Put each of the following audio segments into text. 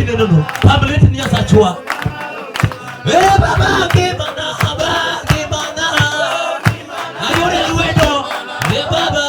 kineno pamlet ni asachwa baba ke mana ayore luendo baba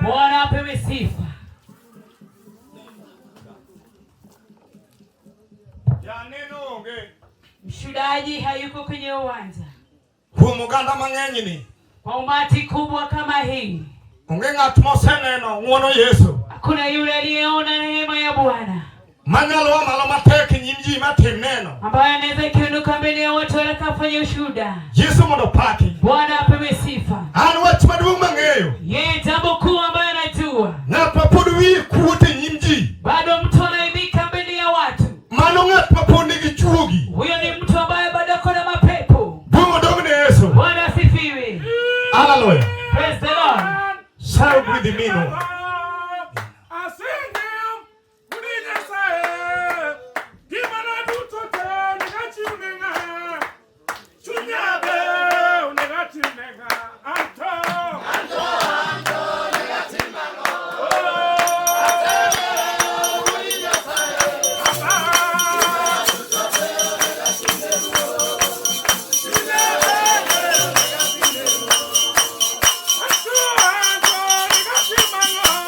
Bwana apewe sifa. Mshuhudaji hayuko kwenye uwanja. Kwa muganda mangenyini. Kwa umati kubwa kama hii. Ungenga tumoseneno uono Yesu. Hakuna yule aliyeona neema ya Bwana. Manyalo amalo mateki nyimji matimneno. Ambaye anaweza kiunuka mbele ya watu wakafanya ushuhuda. Yesu mondo paki. Bwana apewe sifa. Anu watu madumu mangeyo. Yeye jambo kuu ambaye anajua. Na papuduwi kuwote nyimji. Bado mtu anaibika mbele ya watu. Manonga papundi gichugi. Huyo ni mtu ambaye bado kuna mapepo. Bungo dogne Yesu. Bwana asifiwe. Hallelujah. Praise the Lord. Shout with the mino. Simanga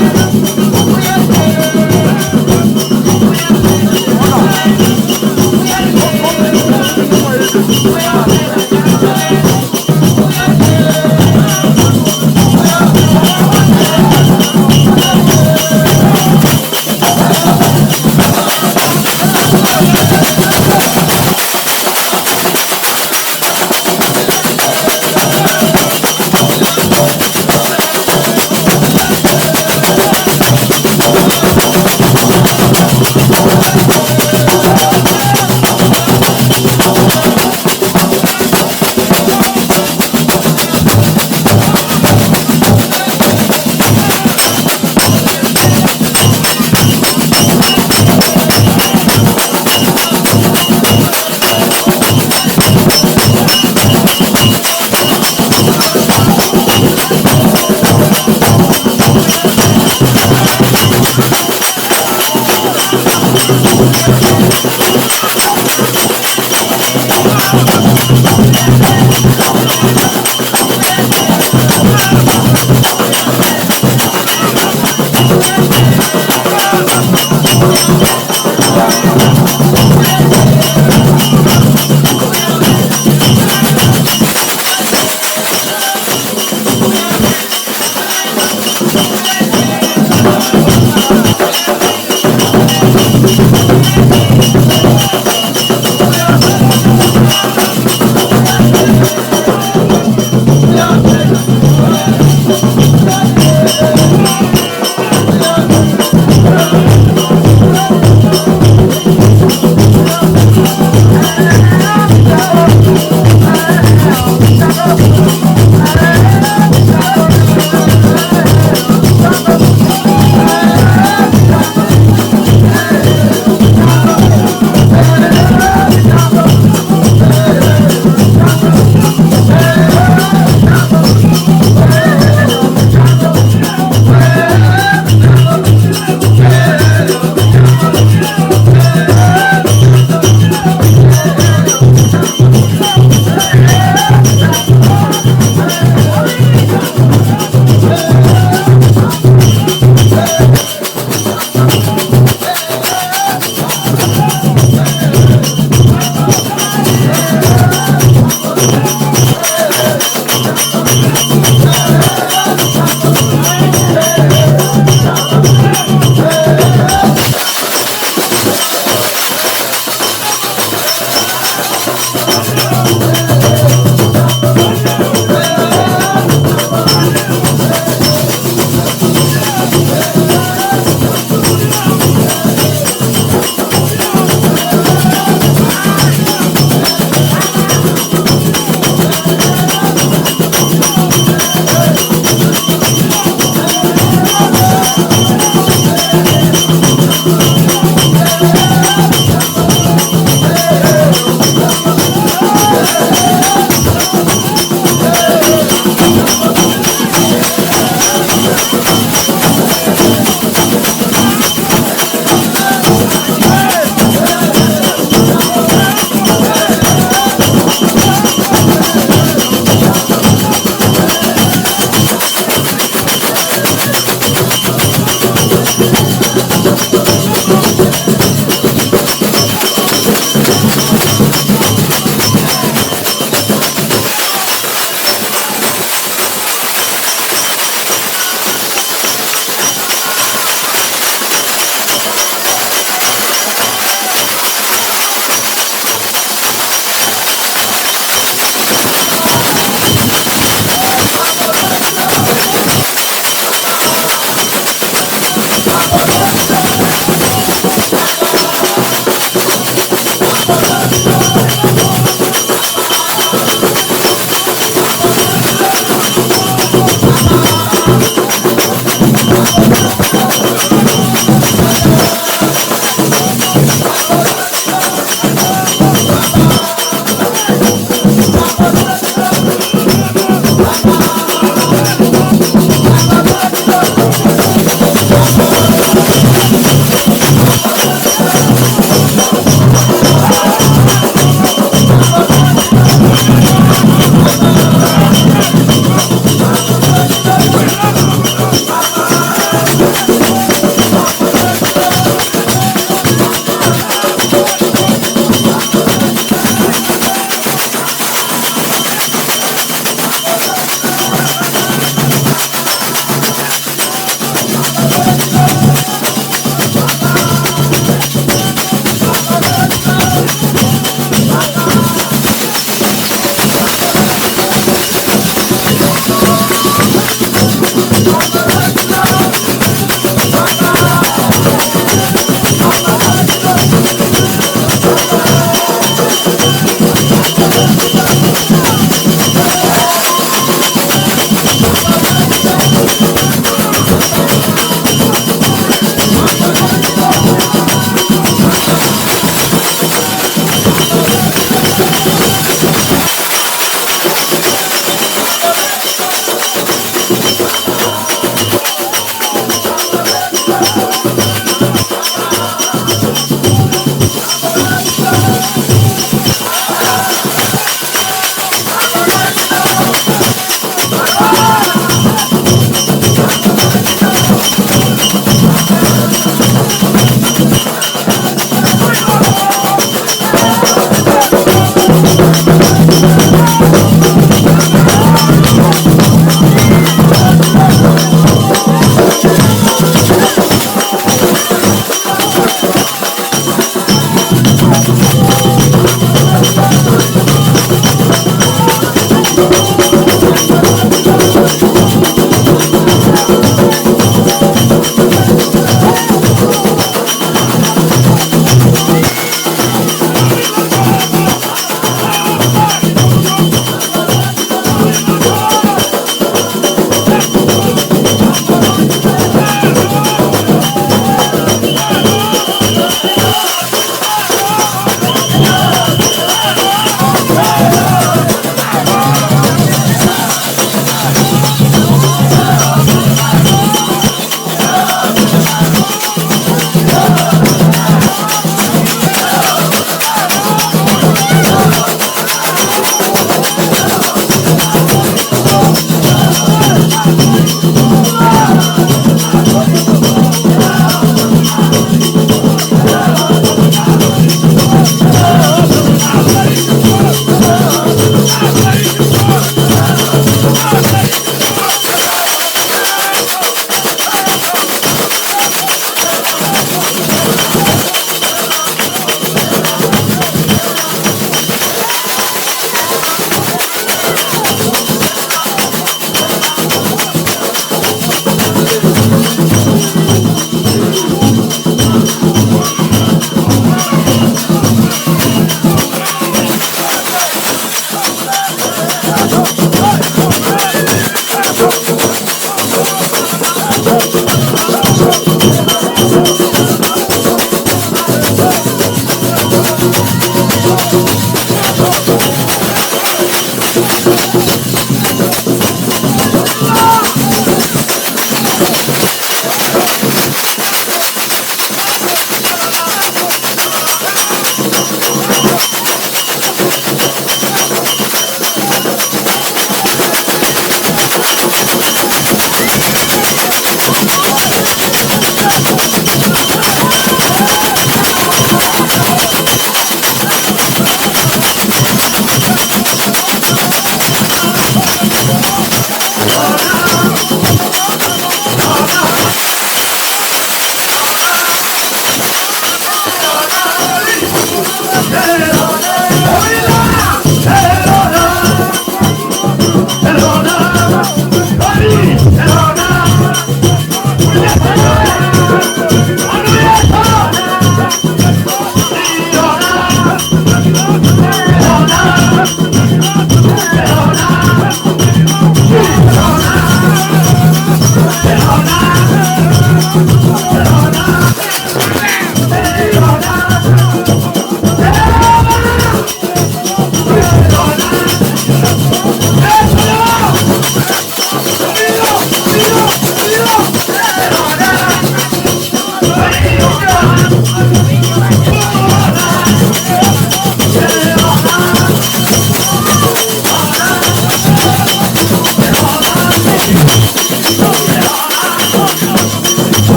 Oh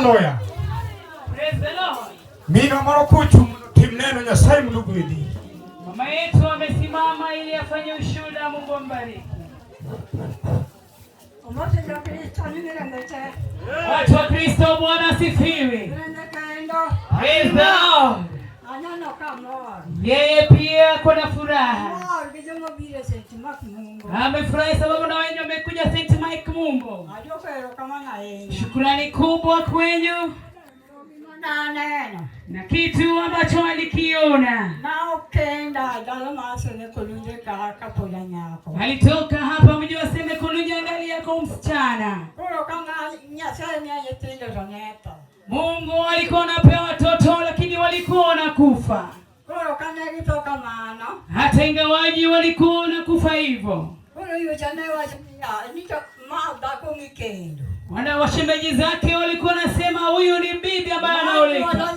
Hallelujah. Praise the Lord. Mino moro kuchu tim neno Nyasaye mlugwidi. Mama yetu amesimama ili afanye ushuhuda. Mungu ambariki. Watu wa Kristo, Bwana asifiwe. Praise the Lord. Yeye pia kuna furaha. Amefurahi sababu na wenye wamekuja St. Mike Mungu. Shukrani kubwa kwenyu na kitu ambacho alikiona. Alitoka hapa mji wa Semekulunja ndani yako msichana. Mungu alikuwa anapewa watoto lakini walikuwa wanakufa. Hata ingawaji walikuwa wanakufa hivyo. Wana washemeji zake walikuwa nasema huyu ni bibi ambaye anaoleka,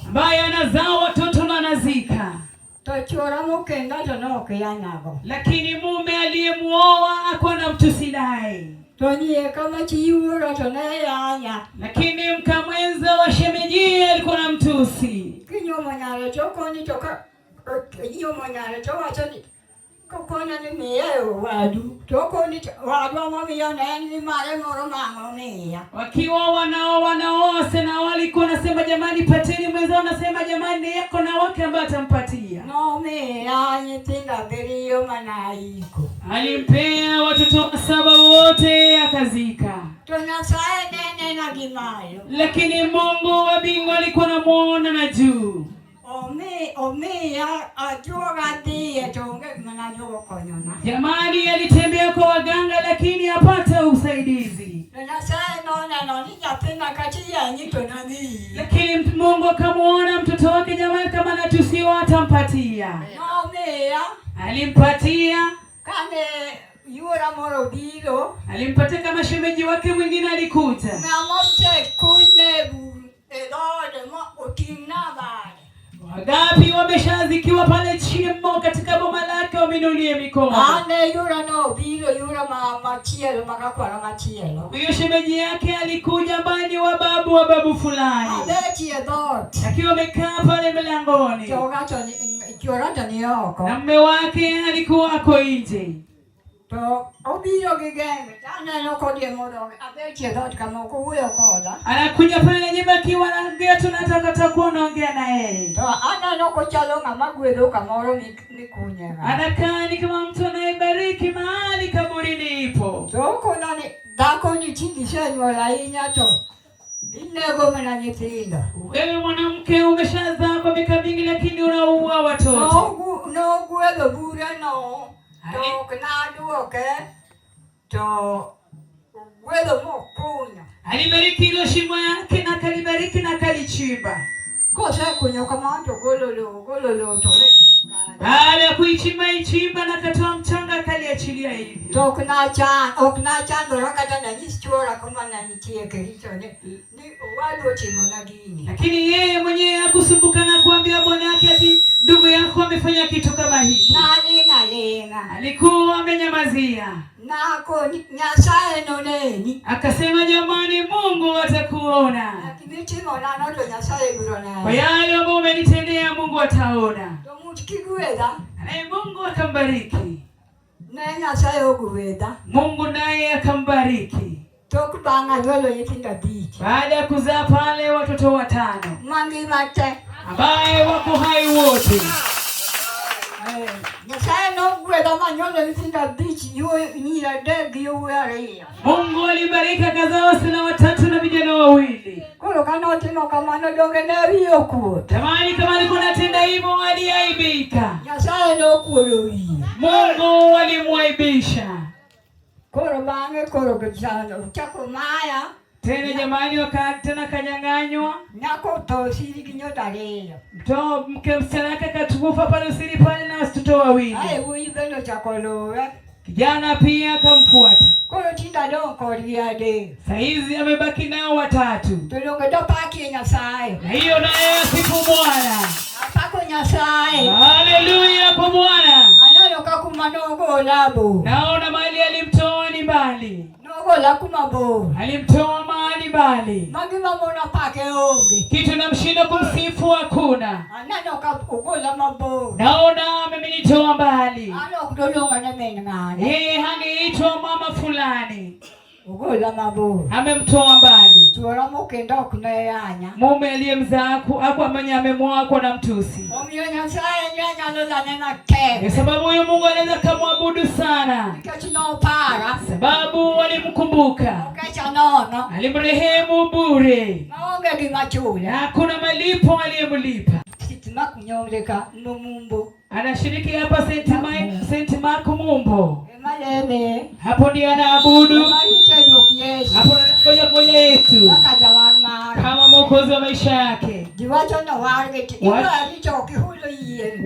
ambaye anazaa watoto na anazika. Lakini mume aliyemuoa hakuwa na mtusi naye. Lakini mkamwenza wa shemeji alikuwa na mtusi. Wakiwa wanaoa sana walikuwa nasema jamani pateni mwenza, wanasema jamani yako na wake ambaye atampatia. Alimpea watoto 7 wote akazika. Lakini Mungu wa mbingu alikuwa anamuona na juu. Jamani alitembea kwa waganga lakini hapata usaidizi. Lakini Mungu akamuona mtoto wake jamani kama anatusiwa atampatia. Alimpatia alimpatia kama shemeji wake mwingine alikuja. Wagapi wameshazikiwa pale chimo katika boma lake waminulie mikono. Huyo shemeji yake alikuja mbani wa babu fulani. Akiwa amekaa pale mlangoni. Na mume wake alikuwa ako nje. Anakuja pale nyumba akiwa anaongea, tunataka kuongea na yeye. Anakaa ni kama mtu anayebariki mahali kaburini ipo. Wewe mwanamke umeshazaa kwa miaka mingi lakini unaua watoto. Alibariki hilo shimo yake na kalibariki na kalichimba. Baada ya kuichimba ichimba na katoa mchanga kaliachilia hivi. Lakini yeye mwenyewe hakusumbuka na kuambia bwana yake ati ndugu yako amefanya kitu kama hiki. Alikuwa amenyamazia. Akasema jamani Mungu atakuona. Kwa yale ambayo umenitendea Mungu ataona. Naye Mungu akambariki. Mungu naye akambariki. Baada ya kuzaa pale watoto 5 ambaye wako hai wote. Mungu alibariki akazaa wasichana 3 na vijana 2. Tamani kama alikuwa anatenda hivyo aliaibika. Mungu alimwaibisha. Tena jamani wakati tena kanyang'anywa. Mke msichana yake katukufa pale usiri pale na watoto 2. Kijana pia akamfuata. Saizi amebaki nao 3. Na hiyo naye asifu Bwana. Haleluya kwa Bwana. Naona mali alimtoa ni mbali. alimtoa mahali mbali, kitu namshinda kumsifu hakuna. Naona amenitoa mbali, yeye hangeitwa mama fulani, amemtoa mbali. Mume aliyemzaa akwamanya amemwakwa na mtusi, kwa sababu huyu Mungu anaweza kumwabudu sana, sababu alimkumbuka, alimrehemu bure, hakuna malipo aliyemlipa. Anashiriki hapa Saint Mark Mumbo, hapo ndiye anaabudu, hapo ngoja yetu kama mwokozi wa maisha yake.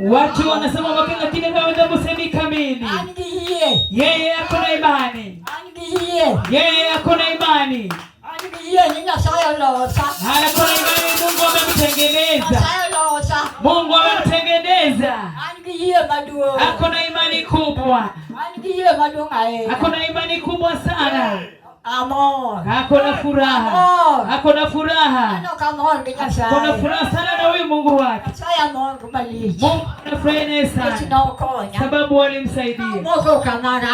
Watu wanasema wakati kile kama kusemi kamili, yeye akona imani, yeye akona imani, anakona imani. Mungu amemtengeneza, Mungu amemtengeneza, akona imani kubwa, akona imani kubwa sana. Hakuna furaha, hakuna furaha, hakuna furaha sana na huyu Mungu wake. Mungu anafurahi sana sababu walimsaidia.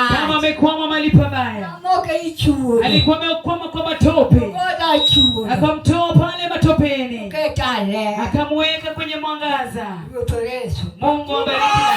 Kama amekwama mahali pabaya, alikuwa amekwama kwa matope, akamtoa pale matopeni, akamweka kwenye mwangaza. Mungu abariki.